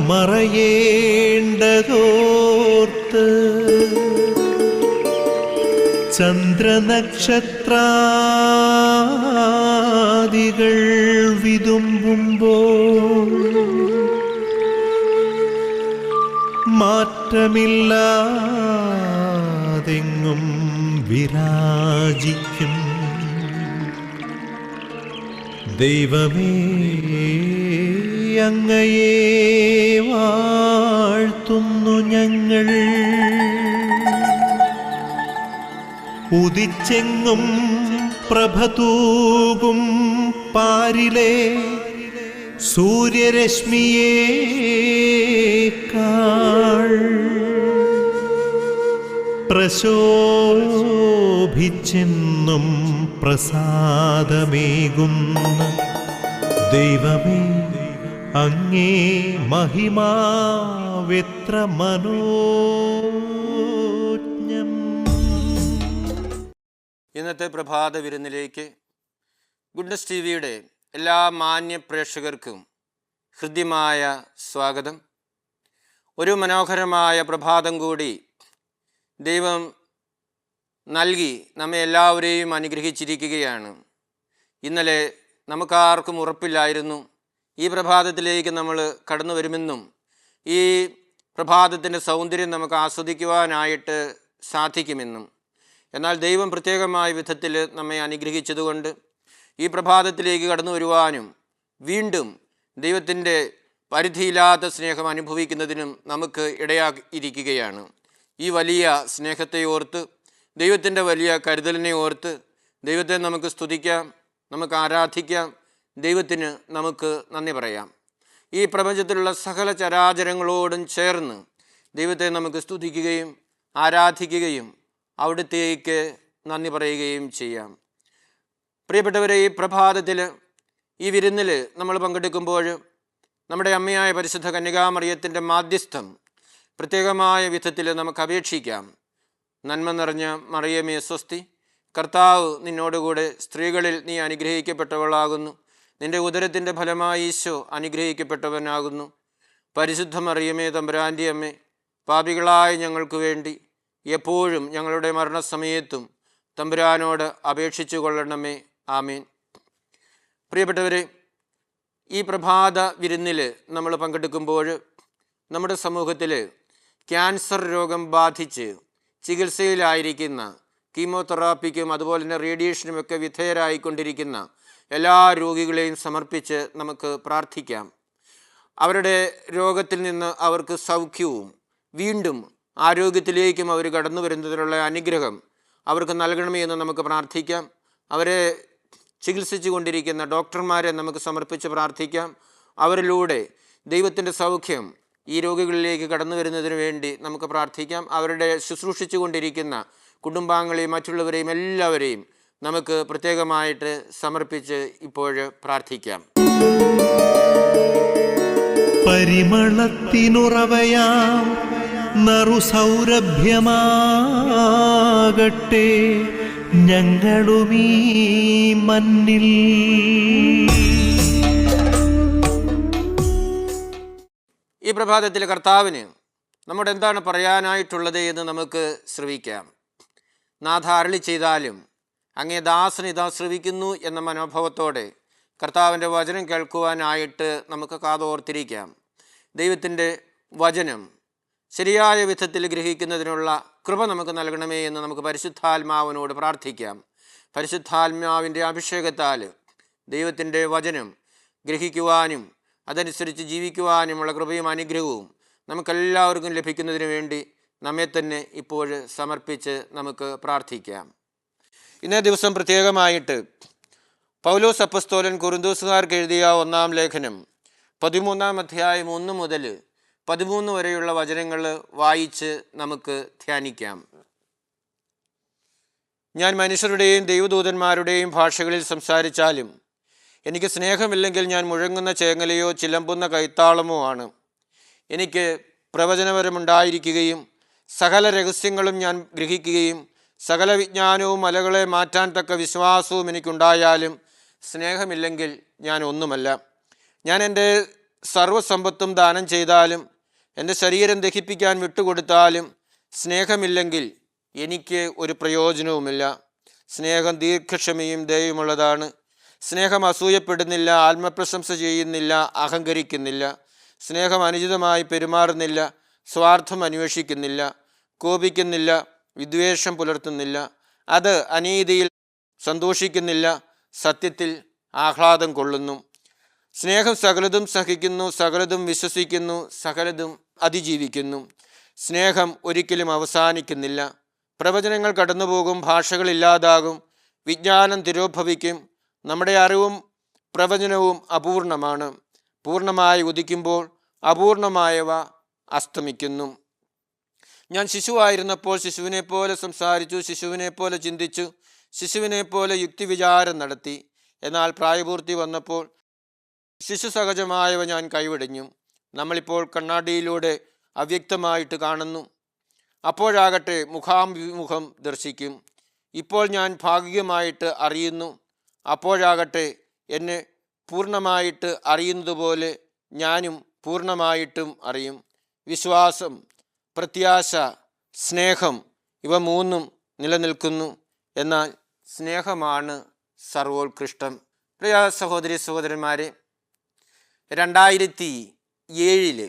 മറയേണ്ടതോർത്ത് ചന്ദ്രനക്ഷത്രാദികൾ വിതുമ്പുമ്പോൾ മാറ്റമില്ലാതെങ്ങും വിരാജിക്കും ദൈവമേ, അങ്ങയെ വാഴ്ത്തുന്നു ഞങ്ങൾ. ഉദിച്ചെങ്ങും പ്രഭതൂകും പാരിലെ സൂര്യരശ്മിയേക്കാൾ പ്രശോഭിച്ചെന്നും പ്രസാദമേകുന്ന ദൈവമേ, അങ്ങേ മഹിമാവെത്ര മനോജ്ഞം. ഇന്നത്തെ പ്രഭാത വിരുന്നിലേക്ക് ഗുഡ്നസ് ടി വിയുടെ എല്ലാ മാന്യ പ്രേക്ഷകർക്കും ഹൃദ്യമായ സ്വാഗതം. ഒരു മനോഹരമായ പ്രഭാതം കൂടി ദൈവം നൽകി നമ്മെ എല്ലാവരെയും അനുഗ്രഹിച്ചിരിക്കുകയാണ്. ഇന്നലെ നമുക്കാർക്കും ഉറപ്പില്ലായിരുന്നു ഈ പ്രഭാതത്തിലേക്ക് നമ്മൾ കടന്നു വരുമെന്നും ഈ പ്രഭാതത്തിൻ്റെ സൗന്ദര്യം നമുക്ക് ആസ്വദിക്കുവാനായിട്ട് സാധിക്കുമെന്നും. എന്നാൽ ദൈവം പ്രത്യേകമായ വിധത്തിൽ നമ്മെ അനുഗ്രഹിച്ചതുകൊണ്ട് ഈ പ്രഭാതത്തിലേക്ക് കടന്നു വരുവാനും വീണ്ടും ദൈവത്തിൻ്റെ പരിധിയില്ലാത്ത സ്നേഹം അനുഭവിക്കുന്നതിനും നമുക്ക് ഇടയായിരിക്കുകയാണ്. ഈ വലിയ സ്നേഹത്തെ ഓർത്ത്, ദൈവത്തിൻ്റെ വലിയ കരുതലിനെ ഓർത്ത് ദൈവത്തെ നമുക്ക് സ്തുതിക്കാം, നമുക്ക് ആരാധിക്കാം, ദൈവത്തിന് നമുക്ക് നന്ദി പറയാം. ഈ പ്രപഞ്ചത്തിലുള്ള സകല ചരാചരങ്ങളോടും ചേർന്ന് ദൈവത്തെ നമുക്ക് സ്തുതിക്കുകയും ആരാധിക്കുകയും അവിടുത്തേക്ക് നന്ദി പറയുകയും ചെയ്യാം. പ്രിയപ്പെട്ടവരെ, ഈ പ്രഭാതത്തിൽ ഈ വിരുന്നിൽ നമ്മൾ പങ്കെടുക്കുമ്പോൾ നമ്മുടെ അമ്മയായ പരിശുദ്ധ കന്യകാമറിയത്തിൻ്റെ മാധ്യസ്ഥം പ്രത്യേകമായ വിധത്തിൽ നമുക്ക് അപേക്ഷിക്കാം. നന്മ നിറഞ്ഞ മറിയമേ സ്വസ്തി, കർത്താവ് നിന്നോടുകൂടെ, സ്ത്രീകളിൽ നീ അനുഗ്രഹിക്കപ്പെട്ടവളാകുന്നു, നിന്റെ ഉദരത്തിൻ്റെ ഫലമായി ഈശോ അനുഗ്രഹിക്കപ്പെട്ടവനാകുന്നു. പരിശുദ്ധ മറിയമേ തമ്പുരാൻ്റെ അമ്മേ, പാപികളായ ഞങ്ങൾക്ക് വേണ്ടി എപ്പോഴും ഞങ്ങളുടെ മരണസമയത്തും തമ്പുരാനോട് അപേക്ഷിച്ചു കൊള്ളണമേ. ആമീൻ. പ്രിയപ്പെട്ടവരെ, ഈ പ്രഭാത വിരുന്നിൽ നമ്മൾ പങ്കെടുക്കുമ്പോൾ നമ്മുടെ സമൂഹത്തിൽ ക്യാൻസർ രോഗം ബാധിച്ച് ചികിത്സയിലായിരിക്കുന്ന, കീമോതെറാപ്പിക്കും അതുപോലെ തന്നെ റേഡിയേഷനുമൊക്കെ വിധേയരായിക്കൊണ്ടിരിക്കുന്ന എല്ലാ രോഗികളെയും സമർപ്പിച്ച് നമുക്ക് പ്രാർത്ഥിക്കാം. അവരുടെ രോഗത്തിൽ നിന്ന് അവർക്ക് സൗഖ്യവും വീണ്ടും ആരോഗ്യത്തിലേക്കും അവർ കടന്നു വരുന്നതിനുള്ള അനുഗ്രഹം അവർക്ക് നൽകണമേ എന്ന് നമുക്ക് പ്രാർത്ഥിക്കാം. അവരെ ചികിത്സിച്ചു കൊണ്ടിരിക്കുന്ന ഡോക്ടർമാരെ നമുക്ക് സമർപ്പിച്ച് പ്രാർത്ഥിക്കാം. അവരിലൂടെ ദൈവത്തിൻ്റെ സൗഖ്യം ഈ രോഗികളിലേക്ക് കടന്നു വരുന്നതിന് വേണ്ടി നമുക്ക് പ്രാർത്ഥിക്കാം. അവരുടെ ശുശ്രൂഷിച്ചു കൊണ്ടിരിക്കുന്ന കുടുംബാംഗങ്ങളെയും മറ്റുള്ളവരെയും എല്ലാവരെയും നമുക്ക് പ്രത്യേകമായിട്ട് സമർപ്പിച്ച് ഇപ്പോൾ പ്രാർത്ഥിക്കാം. പരിമളത്തിനുറവയാം നറുസൗരഭ്യമാകട്ടെ ഞങ്ങളുമീ മണ്ണിൽ. ഈ പ്രഭാതത്തിൽ കർത്താവിന് നമ്മോട് എന്താണ് പറയാനായിട്ടുള്ളത് എന്ന് നമുക്ക് ശ്രവിക്കാം. നാഥ അരുളി ചെയ്താലും അങ്ങേ ദാസൻ ഇതാ ശ്രവിക്കുന്നു എന്ന മനോഭാവത്തോടെ കർത്താവിൻ്റെ വചനം കേൾക്കുവാനായിട്ട് നമുക്ക് കാതോർത്തിരിക്കാം. ദൈവത്തിൻ്റെ വചനം ശരിയായ വിധത്തിൽ ഗ്രഹിക്കുന്നതിനുള്ള കൃപ നമുക്ക് നൽകണമേ എന്ന് നമുക്ക് പരിശുദ്ധാത്മാവിനോട് പ്രാർത്ഥിക്കാം. പരിശുദ്ധാത്മാവിൻ്റെ അഭിഷേകത്താൽ ദൈവത്തിൻ്റെ വചനം ഗ്രഹിക്കുവാനും അതനുസരിച്ച് ജീവിക്കുവാനുമുള്ള കൃപയും അനുഗ്രഹവും നമുക്കെല്ലാവർക്കും ലഭിക്കുന്നതിന് വേണ്ടി നമ്മെ തന്നെ ഇപ്പോൾ സമർപ്പിച്ച് നമുക്ക് പ്രാർത്ഥിക്കാം. ഇന്നേ ദിവസം പ്രത്യേകമായിട്ട് പൗലോസ് അപ്പസ്തോലൻ കൊരിന്തോസുകാർക്ക് എഴുതിയ 1-ാം ലേഖനം 13-ാം അധ്യായം 1 മുതൽ 13 വരെയുള്ള വചനങ്ങൾ വായിച്ച് നമുക്ക് ധ്യാനിക്കാം. ഞാൻ മനുഷ്യരുടെയും ദൈവദൂതന്മാരുടെയും ഭാഷകളിൽ സംസാരിച്ചാലും എനിക്ക് സ്നേഹമില്ലെങ്കിൽ ഞാൻ മുഴങ്ങുന്ന ചേങ്ങലയോ ചിലമ്പുന്ന കൈത്താളമോ ആണ്. എനിക്ക് പ്രവചനപരമുണ്ടായിരിക്കുകയും സകല രഹസ്യങ്ങളും ഞാൻ ഗ്രഹിക്കുകയും സകല വിജ്ഞാനവും മലകളെ മാറ്റാൻ തക്ക വിശ്വാസവും എനിക്കുണ്ടായാലും സ്നേഹമില്ലെങ്കിൽ ഞാൻ ഒന്നുമല്ല. ഞാൻ എൻ്റെ സർവ്വസമ്പത്തും ദാനം ചെയ്താലും എൻ്റെ ശരീരം ദഹിപ്പിക്കാൻ വിട്ടുകൊടുത്താലും സ്നേഹമില്ലെങ്കിൽ എനിക്ക് ഒരു പ്രയോജനവുമില്ല. സ്നേഹം ദീർഘക്ഷമയും ദയയുമുള്ളതാണ്. സ്നേഹം അസൂയപ്പെടുന്നില്ല, ആത്മപ്രശംസ ചെയ്യുന്നില്ല, അഹങ്കരിക്കുന്നില്ല. സ്നേഹം അനുചിതമായി പെരുമാറുന്നില്ല, സ്വാർത്ഥം അന്വേഷിക്കുന്നില്ല, കോപിക്കുന്നില്ല, വിദ്വേഷം പുലർത്തുന്നില്ല. അത് അനീതിയിൽ സന്തോഷിക്കുന്നില്ല, സത്യത്തിൽ ആഹ്ലാദം കൊള്ളുന്നു. സ്നേഹം സകലതും സഹിക്കുന്നു, സകലതും വിശ്വസിക്കുന്നു, സകലതും അതിജീവിക്കുന്നു. സ്നേഹം ഒരിക്കലും അവസാനിക്കുന്നില്ല. പ്രവചനങ്ങൾ കടന്നുപോകും, ഭാഷകൾ ഇല്ലാതാകും, വിജ്ഞാനം തിരോഭവിക്കും. നമ്മുടെ അറിവും പ്രവചനവും അപൂർണമാണ്. പൂർണ്ണമായി ഉദിക്കുമ്പോൾ അപൂർണമായവ അസ്തമിക്കുന്നു. ഞാൻ ശിശുവായിരുന്നപ്പോൾ ശിശുവിനെ പോലെ സംസാരിച്ചു, ശിശുവിനെ പോലെ ചിന്തിച്ചു, ശിശുവിനെ പോലെ യുക്തിവിചാരം നടത്തി. എന്നാൽ പ്രായപൂർത്തി വന്നപ്പോൾ ശിശു സഹജമായവ ഞാൻ കൈവെടിഞ്ഞു. നമ്മളിപ്പോൾ കണ്ണാടിയിലൂടെ അവ്യക്തമായിട്ട് കാണുന്നു, അപ്പോഴാകട്ടെ മുഖാമുഖം ദർശിക്കും. ഇപ്പോൾ ഞാൻ ഭാഗികമായിട്ട് അറിയുന്നു, അപ്പോഴാകട്ടെ എന്നെ പൂർണ്ണമായിട്ട് അറിയുന്നതുപോലെ ഞാനും പൂർണ്ണമായിട്ടും അറിയും. വിശ്വാസം, പ്രത്യാശ, സ്നേഹം ഇവ മൂന്നും നിലനിൽക്കുന്നു. എന്നാൽ സ്നേഹമാണ് സർവോത്കൃഷ്ടം. പ്രിയ സഹോദരി സഹോദരന്മാരെ, 2007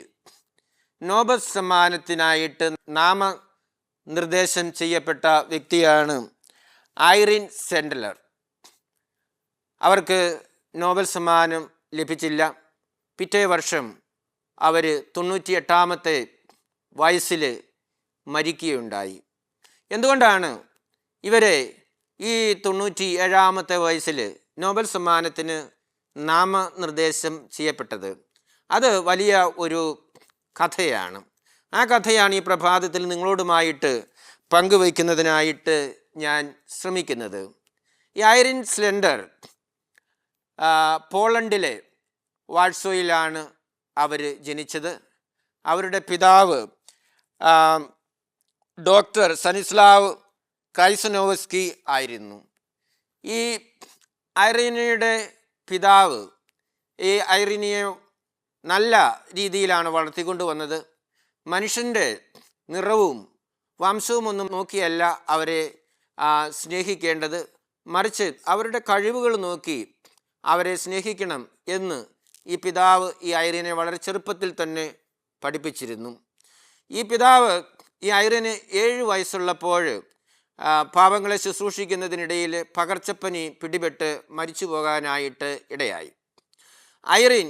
നോബൽ സമ്മാനത്തിനായിട്ട് നാമനിർദ്ദേശം ചെയ്യപ്പെട്ട വ്യക്തിയാണ് ഐറിൻ സെൻഡലർ. അവർക്ക് നോബൽ സമ്മാനം ലഭിച്ചില്ല. പിറ്റേ വർഷം അവർ 98-ാമത്തെ വയസ്സിൽ മരിക്കുകയുണ്ടായി. എന്തുകൊണ്ടാണ് ഇവരെ ഈ 97-ാമത്തെ വയസ്സിൽ നോബൽ സമ്മാനത്തിന് നാമനിർദ്ദേശം ചെയ്യപ്പെട്ടത്? അത് വലിയ ഒരു കഥയാണ്. ആ കഥയാണ് ഈ പ്രഭാതത്തിൽ നിങ്ങളോടുമായിട്ട് പങ്കുവയ്ക്കുന്നതിനായിട്ട് ഞാൻ ശ്രമിക്കുന്നത്. ഈ ഐറിൻ സെൻഡലർ പോളണ്ടിലെ വാഴ്സോയിലാണ് അവർ ജനിച്ചത്. അവരുടെ പിതാവ് ഡോക്ടർ സനിസ്ലാവ് ക്രൈസനോവസ്കി ആയിരുന്നു. ഈ ഐറിനയുടെ പിതാവ് ഈ ഐറിനിയെ നല്ല രീതിയിലാണ് വളർത്തിക്കൊണ്ടുവന്നത്. മനുഷ്യൻ്റെ നിറവും വംശവും ഒന്നും നോക്കിയല്ല അവരെ സ്നേഹിക്കേണ്ടത്, മറിച്ച് അവരുടെ കഴിവുകൾ നോക്കി അവരെ സ്നേഹിക്കണം എന്ന് ഈ പിതാവ് ഈ ഐറിനെ വളരെ ചെറുപ്പത്തിൽ തന്നെ പഠിപ്പിച്ചിരുന്നു. ഈ പിതാവ് ഈ ഐറിന് 7 വയസ്സുള്ളപ്പോൾ പാവങ്ങളെ ശുശ്രൂഷിക്കുന്നതിനിടയിൽ പകർച്ചപ്പനി പിടിപെട്ട് മരിച്ചു പോകാനായിട്ട് ഇടയായി. ഐറിൻ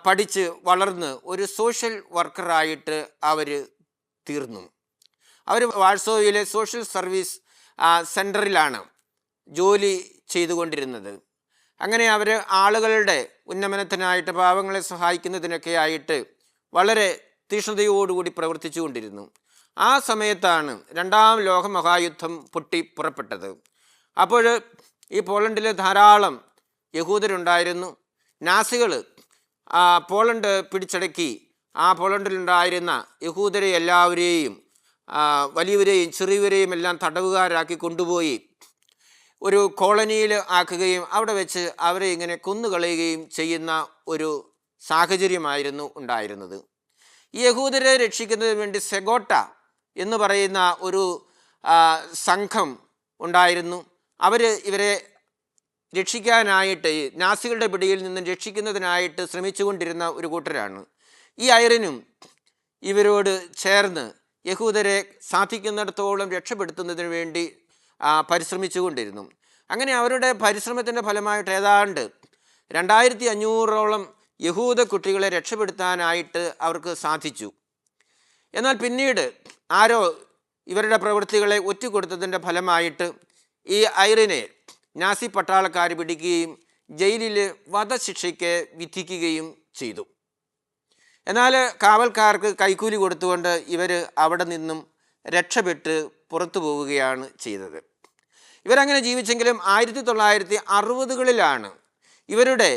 പഠിച്ച് വളർന്ന് ഒരു സോഷ്യൽ വർക്കറായിട്ട് അവർ തീർന്നു. അവർ വാഴ്സോയിലെ സോഷ്യൽ സർവീസ് സെൻറ്ററിലാണ് ജോലി ചെയ്തുകൊണ്ടിരുന്നത്. അങ്ങനെ അവർ ആളുകളുടെ ഉന്നമനത്തിനായിട്ട്, പാവങ്ങളെ സഹായിക്കുന്നതിനൊക്കെ ആയിട്ട് വളരെ തീക്ഷ്ണതയോടുകൂടി പ്രവർത്തിച്ചു കൊണ്ടിരുന്നു. ആ സമയത്താണ് 2ാം ലോകമഹായുദ്ധം പുറപ്പെട്ടത്. അപ്പോൾ ഈ പോളണ്ടിൽ ധാരാളം യഹൂദരുണ്ടായിരുന്നു. നാസികൾ പോളണ്ട് പിടിച്ചടക്കി ആ പോളണ്ടിലുണ്ടായിരുന്ന യഹൂദരെ എല്ലാവരെയും, വലിയവരെയും ചെറിയവരെയും എല്ലാം തടവുകാരാക്കി കൊണ്ടുപോയി ഒരു കോളനിയിൽ ആക്കുകയും അവിടെ വെച്ച് അവരെ ഇങ്ങനെ കൊന്നുകളയുകയും ചെയ്യുന്ന ഒരു സാഹചര്യമായിരുന്നു ഉണ്ടായിരുന്നത്. ഈ യഹൂദരെ രക്ഷിക്കുന്നതിന് വേണ്ടി സെഗോട്ട എന്ന് പറയുന്ന ഒരു സംഘം ഉണ്ടായിരുന്നു. അവർ ഇവരെ രക്ഷിക്കാനായിട്ട്, നാസികളുടെ പിടിയിൽ നിന്നും രക്ഷിക്കുന്നതിനായിട്ട് ശ്രമിച്ചുകൊണ്ടിരുന്ന ഒരു കൂട്ടരാണ്. ഈ ഐറിനും ഇവരോട് ചേർന്ന് യഹൂദരെ സാധിക്കുന്നിടത്തോളം രക്ഷപ്പെടുത്തുന്നതിന് വേണ്ടി പരിശ്രമിച്ചുകൊണ്ടിരുന്നു. അങ്ങനെ അവരുടെ പരിശ്രമത്തിൻ്റെ ഫലമായിട്ട് ഏതാണ്ട് 2500ഓളം യഹൂദ കുട്ടികളെ രക്ഷപ്പെടുത്താനായിട്ട് അവർക്ക് സാധിച്ചു. എന്നാൽ പിന്നീട് ആരോ ഇവരുടെ പ്രവൃത്തികളെ ഒറ്റുകൊടുത്തതിൻ്റെ ഫലമായിട്ട് ഈ ഐറിനെ നാസി പട്ടാളക്കാർ പിടിക്കുകയും ജയിലിൽ വധശിക്ഷയ്ക്ക് വിധിക്കുകയും ചെയ്തു. എന്നാൽ കാവൽക്കാർക്ക് കൈക്കൂലി കൊടുത്തുകൊണ്ട് ഇവർ അവിടെ നിന്നും രക്ഷപ്പെട്ട് പുറത്തു പോവുകയാണ് ചെയ്തത്. ഇവരങ്ങനെ ജീവിച്ചെങ്കിലും 1960കളിലാണ് ഇവരുടെ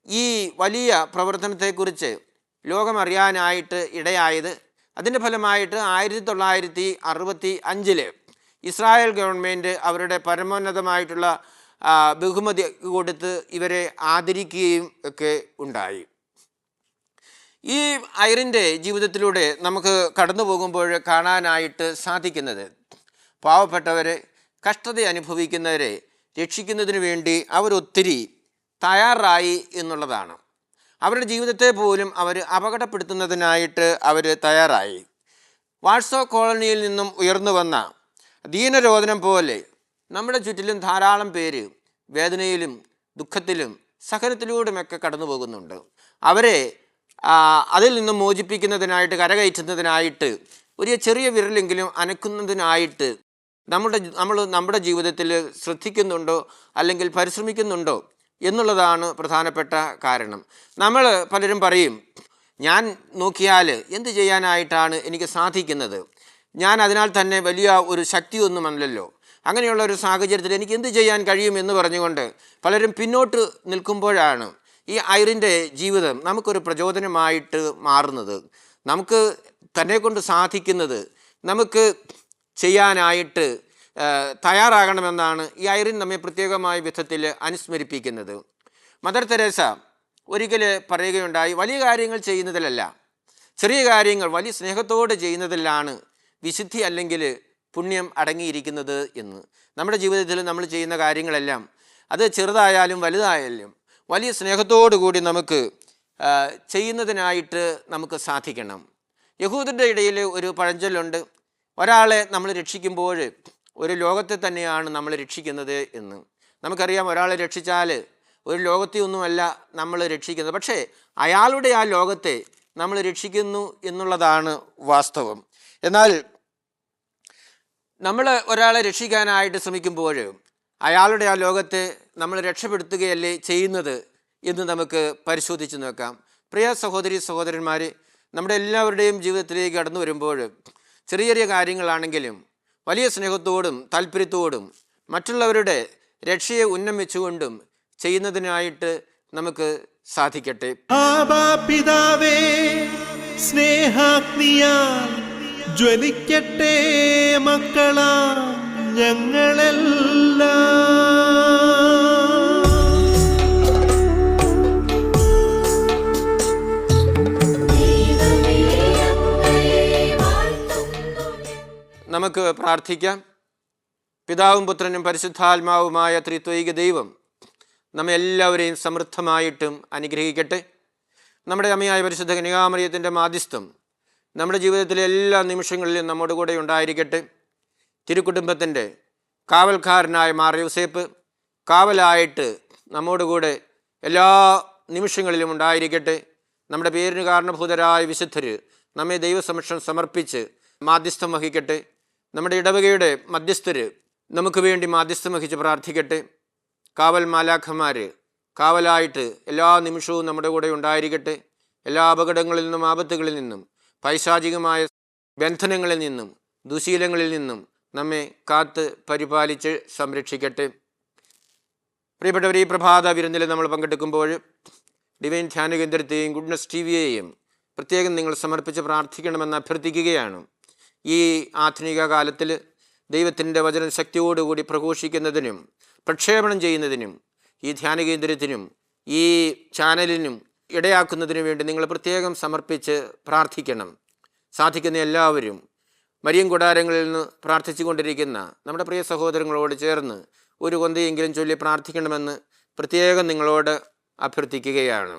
ഈ വലിയ പ്രവർത്തനത്തെക്കുറിച്ച് ലോകമറിയാനായിട്ട് ഇടയായത്. അതിൻ്റെ ഫലമായിട്ട് 1965 ഇസ്രായേൽ ഗവൺമെൻറ് അവരുടെ പരമോന്നതമായിട്ടുള്ള ബഹുമതി കൊടുത്ത് ഇവരെ ആദരിക്കുകയും ഒക്കെ ഉണ്ടായി. ഈ ഐറിൻ്റെ ജീവിതത്തിലൂടെ നമുക്ക് കടന്നു പോകുമ്പോൾ കാണാനായിട്ട് സാധിക്കുന്നത്, പാവപ്പെട്ടവരെ, കഷ്ടത അനുഭവിക്കുന്നവരെ രക്ഷിക്കുന്നതിന് വേണ്ടി അവരൊത്തിരി തയ്യാറായി എന്നുള്ളതാണ്. അവരുടെ ജീവിതത്തെ പോലും അവർ അപകടപ്പെടുത്തുന്നതിനായിട്ട് അവർ തയ്യാറായി. വാഴ്സോ കോളനിയിൽ നിന്നും ഉയർന്നു വന്ന ദീനരോധനം പോലെ നമ്മുടെ ചുറ്റിലും ധാരാളം പേര് വേദനയിലും ദുഃഖത്തിലും സഹനത്തിലൂടെയുമൊക്കെ കടന്നു പോകുന്നുണ്ട്. അവരെ അതിൽ നിന്നും മോചിപ്പിക്കുന്നതിനായിട്ട്, കരകയറ്റുന്നതിനായിട്ട്, ഒരു ചെറിയ വിരലെങ്കിലും അനക്കുന്നതിനായിട്ട് നമ്മുടെ ജീവിതത്തിൽ ശ്രദ്ധിക്കുന്നുണ്ടോ അല്ലെങ്കിൽ പരിശ്രമിക്കുന്നുണ്ടോ എന്നുള്ളതാണ് പ്രധാനപ്പെട്ട കാരണം. നമ്മൾ പലരും പറയും, ഞാൻ നോക്കിയാൽ എന്ത് ചെയ്യാനായിട്ടാണ് എനിക്ക് സാധിക്കുന്നത്, ഞാൻ അതിനാൽ തന്നെ വലിയ ഒരു ശക്തിയൊന്നുമല്ലല്ലോ, അങ്ങനെയുള്ള ഒരു സാഹചര്യത്തിൽ എനിക്ക് എന്ത് ചെയ്യാൻ കഴിയും എന്ന് പറഞ്ഞുകൊണ്ട് പലരും പിന്നോട്ട് നിൽക്കുമ്പോഴാണ് ഈ ഐറിൻ്റെ ജീവിതം നമുക്കൊരു പ്രചോദനമായിട്ട് മാറുന്നത്. നമുക്ക് തന്നെ കൊണ്ട് സാധിക്കുന്നത് നമുക്ക് ചെയ്യാനായിട്ട് തയ്യാറാകണമെന്നാണ് ഈ ഐറിൻ നമ്മെ പ്രത്യേകമായ വിധത്തിൽ അനുസ്മരിപ്പിക്കുന്നത്. മദർ തെരേസ ഒരിക്കൽ പറയുകയുണ്ടായി, വലിയ കാര്യങ്ങൾ ചെയ്യുന്നതിലല്ല, ചെറിയ കാര്യങ്ങൾ വലിയ സ്നേഹത്തോടെ ചെയ്യുന്നതിലാണ് വിശുദ്ധി അല്ലെങ്കിൽ പുണ്യം അടങ്ങിയിരിക്കുന്നത് എന്ന്. നമ്മുടെ ജീവിതത്തിൽ നമ്മൾ ചെയ്യുന്ന കാര്യങ്ങളെല്ലാം, അത് ചെറുതായാലും വലുതായാലും, വലിയ സ്നേഹത്തോടു കൂടി നമുക്ക് ചെയ്യുന്നതിനായിട്ട് നമുക്ക് സാധിക്കണം. യഹൂദരുടെ ഇടയിൽ ഒരു പഴഞ്ചൊല്ലുണ്ട്, ഒരാളെ നമ്മൾ രക്ഷിക്കുമ്പോൾ ഒരു ലോകത്തെ തന്നെയാണ് നമ്മൾ രക്ഷിക്കുന്നത് എന്ന്. നമുക്കറിയാം, ഒരാളെ രക്ഷിച്ചാൽ ഒരു ലോകത്തെ ഒന്നുമല്ല നമ്മൾ രക്ഷിക്കുന്നത്, പക്ഷേ അയാളുടെ ആ ലോകത്തെ നമ്മൾ രക്ഷിക്കുന്നു എന്നുള്ളതാണ് വാസ്തവം. എന്നാൽ നമ്മൾ ഒരാളെ രക്ഷിക്കാനായിട്ട് ശ്രമിക്കുമ്പോൾ അയാളുടെ ആ ലോകത്തെ നമ്മൾ രക്ഷപ്പെടുത്തുകയല്ലേ ചെയ്യുന്നത് എന്ന് നമുക്ക് പരിശോധിച്ച് നോക്കാം. പ്രിയ സഹോദരി സഹോദരന്മാർ, നമ്മുടെ എല്ലാവരുടെയും ജീവിതത്തിലേക്ക് കടന്നു വരുമ്പോൾ ചെറിയ ചെറിയ കാര്യങ്ങളാണെങ്കിലും വലിയ സ്നേഹത്തോടും താല്പര്യത്തോടും മറ്റുള്ളവരുടെ രക്ഷയെ ഉന്നമിച്ചുകൊണ്ടും ചെയ്യുന്നതിനായിട്ട് നമുക്ക് സാധിക്കട്ടെ. പിതാവേ, സ്നേഹാഗ്നിയാൽ ജ്വലിക്കട്ടെ മക്കളാ ഞങ്ങളെല്ലാം. നമുക്ക് പ്രാർത്ഥിക്കാം. പിതാവും പുത്രനും പരിശുദ്ധാത്മാവുമായ ത്രിത്വൈക ദൈവം നമ്മെ എല്ലാവരെയും സമൃദ്ധമായിട്ടും അനുഗ്രഹിക്കട്ടെ. നമ്മുടെ അമ്മയായ പരിശുദ്ധ കന്യകാമറിയത്തിൻ്റെ മാധ്യസ്ഥം നമ്മുടെ ജീവിതത്തിലെ എല്ലാ നിമിഷങ്ങളിലും നമ്മോട് കൂടെ ഉണ്ടായിരിക്കട്ടെ. തിരുക്കുടുംബത്തിൻ്റെ കാവൽക്കാരനായ മാർ യോസേപ്പ് കാവലായിട്ട് നമ്മോടുകൂടെ എല്ലാ നിമിഷങ്ങളിലും ഉണ്ടായിരിക്കട്ടെ. നമ്മുടെ പേരിന് കാരണഭൂതരായ വിശുദ്ധർ നമ്മെ ദൈവസമക്ഷം സമർപ്പിച്ച് മാധ്യസ്ഥം വഹിക്കട്ടെ. നമ്മുടെ ഇടവകയുടെ മധ്യസ്ഥർ നമുക്ക് വേണ്ടി മാധ്യസ്ഥം വഹിച്ച് പ്രാർത്ഥിക്കട്ടെ. കാവൽ മാലാഖമാർ കാവലായിട്ട് എല്ലാ നിമിഷവും നമ്മുടെ കൂടെ ഉണ്ടായിരിക്കട്ടെ. എല്ലാ അപകടങ്ങളിൽ നിന്നും ആപത്തുകളിൽ നിന്നും പൈശാചികമായ ബന്ധനങ്ങളിൽ നിന്നും ദുശീലങ്ങളിൽ നിന്നും നമ്മെ കാത്ത് പരിപാലിച്ച് സംരക്ഷിക്കട്ടെ. പ്രിയപ്പെട്ടവർ, ഈ പ്രഭാത വിരുന്നിൽ നമ്മൾ പങ്കെടുക്കുമ്പോൾ ഡിവൈൻ ധ്യാന കേന്ദ്രത്തെയും ഗുഡ്നസ് ടിവിയെയും പ്രത്യേകം നിങ്ങൾ സമർപ്പിച്ച് പ്രാർത്ഥിക്കണമെന്ന് അഭ്യർത്ഥിക്കുകയാണ്. ഈ ആധുനിക കാലത്തിൽ ദൈവത്തിൻ്റെ വചനം ശക്തിയോടുകൂടി പ്രഘോഷിക്കുന്നതിനും പ്രക്ഷേപണം ചെയ്യുന്നതിനും ഈ ധ്യാന കേന്ദ്രത്തിനും ഈ ചാനലിനും ഇടയാക്കുന്നതിനു വേണ്ടി നിങ്ങൾ പ്രത്യേകം സമർപ്പിച്ച് പ്രാർത്ഥിക്കണം. സാധിക്കുന്ന എല്ലാവരും മരിയൻ കൂടാരങ്ങളിൽ നിന്ന് പ്രാർത്ഥിച്ചു കൊണ്ടിരിക്കുന്ന നമ്മുടെ പ്രിയ സഹോദരങ്ങളോട് ചേർന്ന് ഒരു കൊന്തയെങ്കിലും ചൊല്ലി പ്രാർത്ഥിക്കണമെന്ന് പ്രത്യേകം നിങ്ങളോട് അഭ്യർത്ഥിക്കുകയാണ്.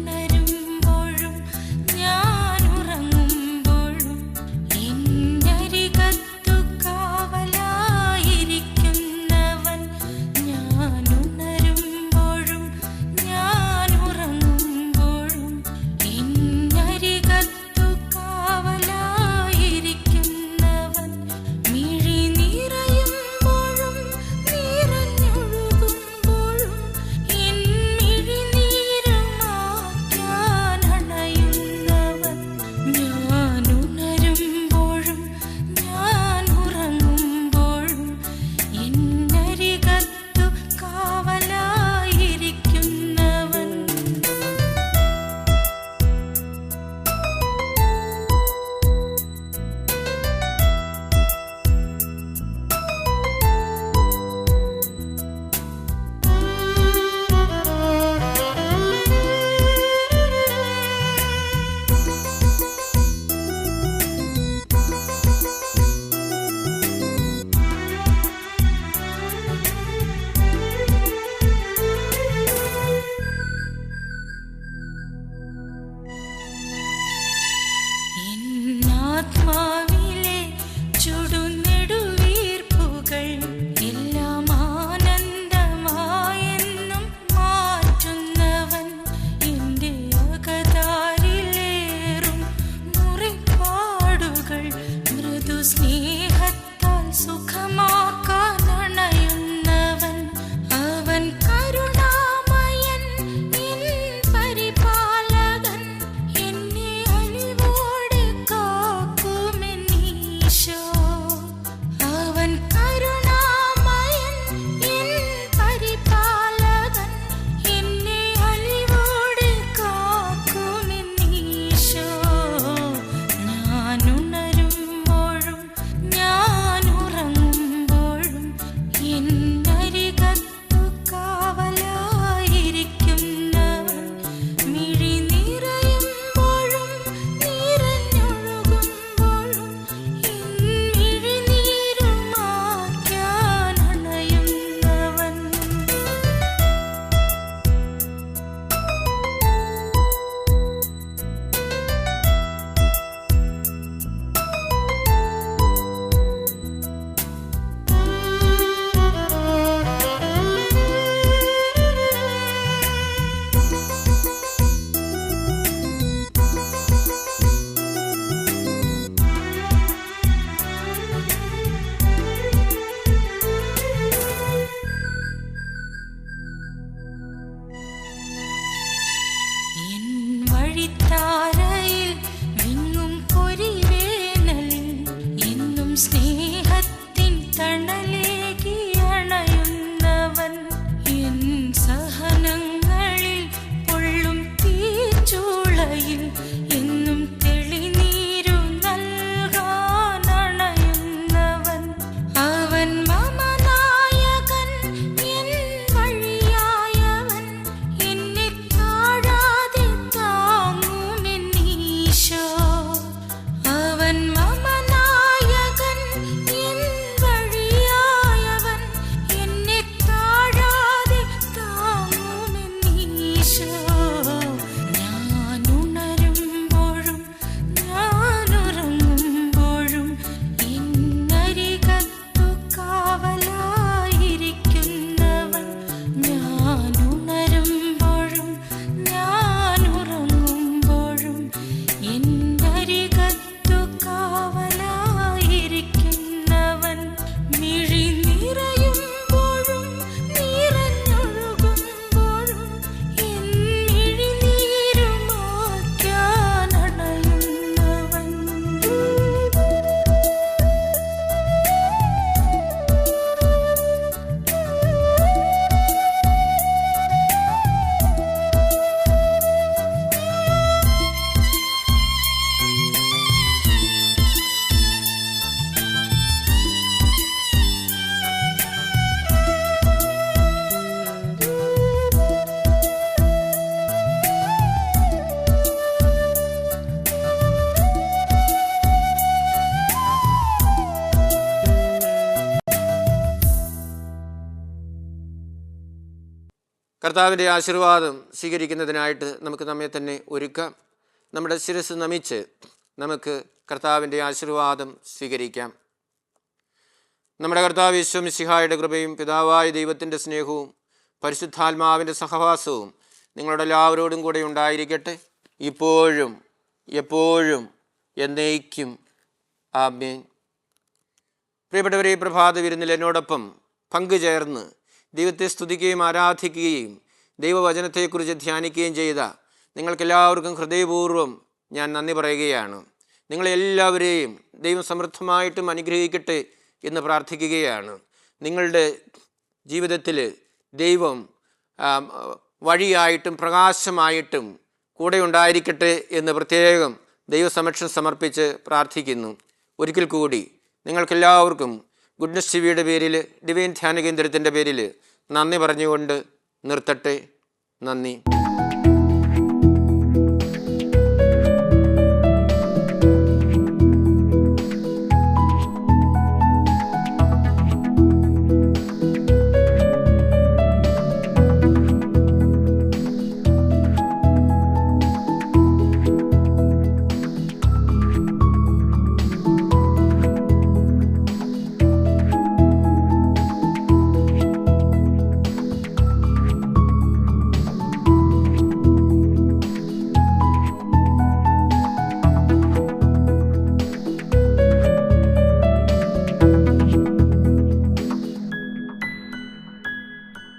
ഞാനുണരുമ്പോഴും ഞാനുറങ്ങുമ്പോഴും എന്നരികത്തു കാവലായിരിക്കുന്നവൻ. ഞാനുണരുമ്പോഴും ഞാനുറങ്ങുമ്പോഴും എന്നരികത്തു കാവലായിരിക്കുന്നവൻ. മിഴി നിറയുമ്പോഴും നിറഞ്ഞൊഴുകുമ്പോഴും കർത്താവിൻ്റെ ആശീർവാദം സ്വീകരിക്കുന്നതിനായിട്ട് നമുക്ക് നമ്മെ തന്നെ ഒരുക്കാം. നമ്മുടെ ശിരസ് നമിച്ച് നമുക്ക് കർത്താവിൻ്റെ ആശീർവാദം സ്വീകരിക്കാം. നമ്മുടെ കർത്താവ് യേശു മിശിഹായുടെ കൃപയും പിതാവായ ദൈവത്തിൻ്റെ സ്നേഹവും പരിശുദ്ധാത്മാവിൻ്റെ സഹവാസവും നിങ്ങളുടെ എല്ലാവരോടും കൂടെ ഉണ്ടായിരിക്കട്ടെ, ഇപ്പോഴും എപ്പോഴും എന്നേക്കും. ആമേൻ. പ്രിയപ്പെട്ടവരെ, ഈ പ്രഭാത വിരുന്നിൽ എന്നോടൊപ്പം പങ്കുചേർന്ന് ദൈവത്തെ സ്തുതിക്കുകയും ആരാധിക്കുകയും ദൈവവചനത്തെക്കുറിച്ച് ധ്യാനിക്കുകയും ചെയ്ത നിങ്ങൾക്കെല്ലാവർക്കും ഹൃദയപൂർവ്വം ഞാൻ നന്ദി പറയുകയാണ്. നിങ്ങളെല്ലാവരെയും ദൈവം സമൃദ്ധമായിട്ടും അനുഗ്രഹിക്കട്ടെ എന്ന് പ്രാർത്ഥിക്കുകയാണ്. നിങ്ങളുടെ ജീവിതത്തിൽ ദൈവം വഴിയായിട്ടും പ്രകാശമായിട്ടും കൂടെ ഉണ്ടായിരിക്കട്ടെ എന്ന് പ്രത്യേകം ദൈവസമക്ഷം സമർപ്പിച്ച് പ്രാർത്ഥിക്കുന്നു. ഒരിക്കൽ കൂടി നിങ്ങൾക്കെല്ലാവർക്കും ഗുഡ്നസ് ടിവിയുടെ പേരിൽ, ഡിവൈൻ ധ്യാന കേന്ദ്രത്തിൻ്റെ പേരിൽ നന്ദി പറഞ്ഞുകൊണ്ട് നിർത്തട്ടെ. നന്ദി.